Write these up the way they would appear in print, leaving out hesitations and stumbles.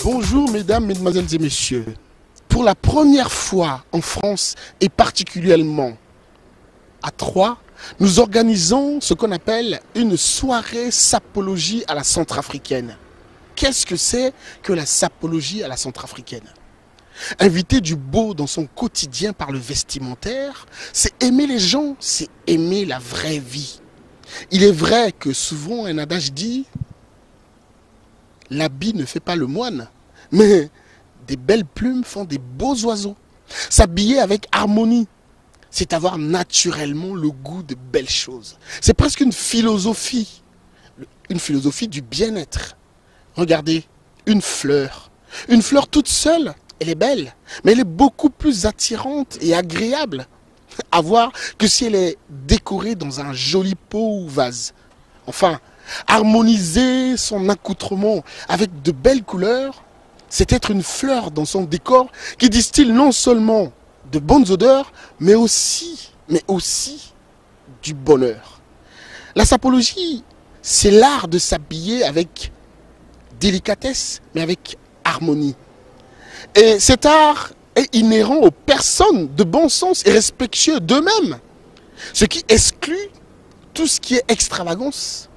Bonjour mesdames, mesdemoiselles et messieurs. Pour la première fois en France et particulièrement à Troyes, nous organisons ce qu'on appelle une soirée sapologie à la centrafricaine. Qu'est-ce que c'est que la sapologie à la centrafricaine? Inviter du beau dans son quotidien par le vestimentaire, c'est aimer les gens, c'est aimer la vraie vie. Il est vrai que souvent un adage dit « l'habit ne fait pas le moine », mais des belles plumes font des beaux oiseaux. S'habiller avec harmonie, c'est avoir naturellement le goût de belles choses. C'est presque une philosophie du bien-être. Regardez, une fleur toute seule, elle est belle, mais elle est beaucoup plus attirante et agréable à voir que si elle est décorée dans un joli pot ou vase. Enfin, harmoniser son accoutrement avec de belles couleurs, c'est être une fleur dans son décor qui distille non seulement de bonnes odeurs, mais aussi du bonheur. La sapologie, c'est l'art de s'habiller avec délicatesse, mais avec harmonie. Et cet art est inhérent aux personnes de bon sens et respectueux d'eux-mêmes, ce qui exclut tout ce qui est extravagance,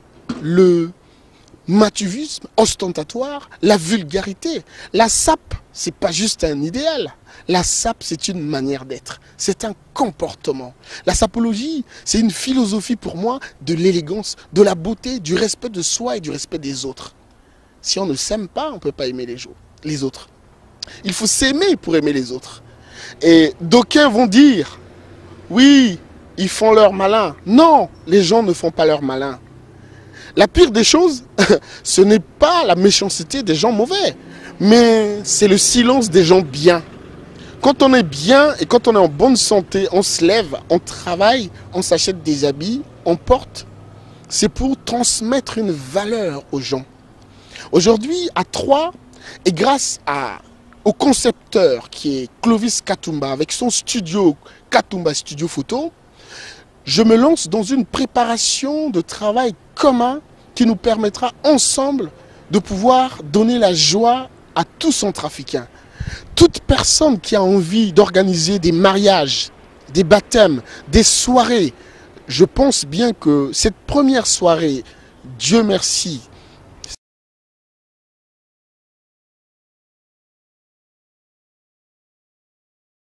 le matuvisme ostentatoire, la vulgarité. La sape, c'est pas juste un idéal. La sape, c'est une manière d'être. C'est un comportement. La sapologie, c'est une philosophie pour moi de l'élégance, de la beauté, du respect de soi et du respect des autres. Si on ne s'aime pas, on ne peut pas aimer les autres. Il faut s'aimer pour aimer les autres. Et d'aucuns vont dire, oui, ils font leur malin. Non, les gens ne font pas leur malin. La pire des choses, ce n'est pas la méchanceté des gens mauvais, mais c'est le silence des gens bien. Quand on est bien et quand on est en bonne santé, on se lève, on travaille, on s'achète des habits, on porte. C'est pour transmettre une valeur aux gens. Aujourd'hui, à Troyes, et grâce au concepteur qui est Clovis Katumba, avec son studio Katumba Studio Photo, je me lance dans une préparation de travail commun qui nous permettra ensemble de pouvoir donner la joie à tout Centrafricain. Toute personne qui a envie d'organiser des mariages, des baptêmes, des soirées, je pense bien que cette première soirée, Dieu merci,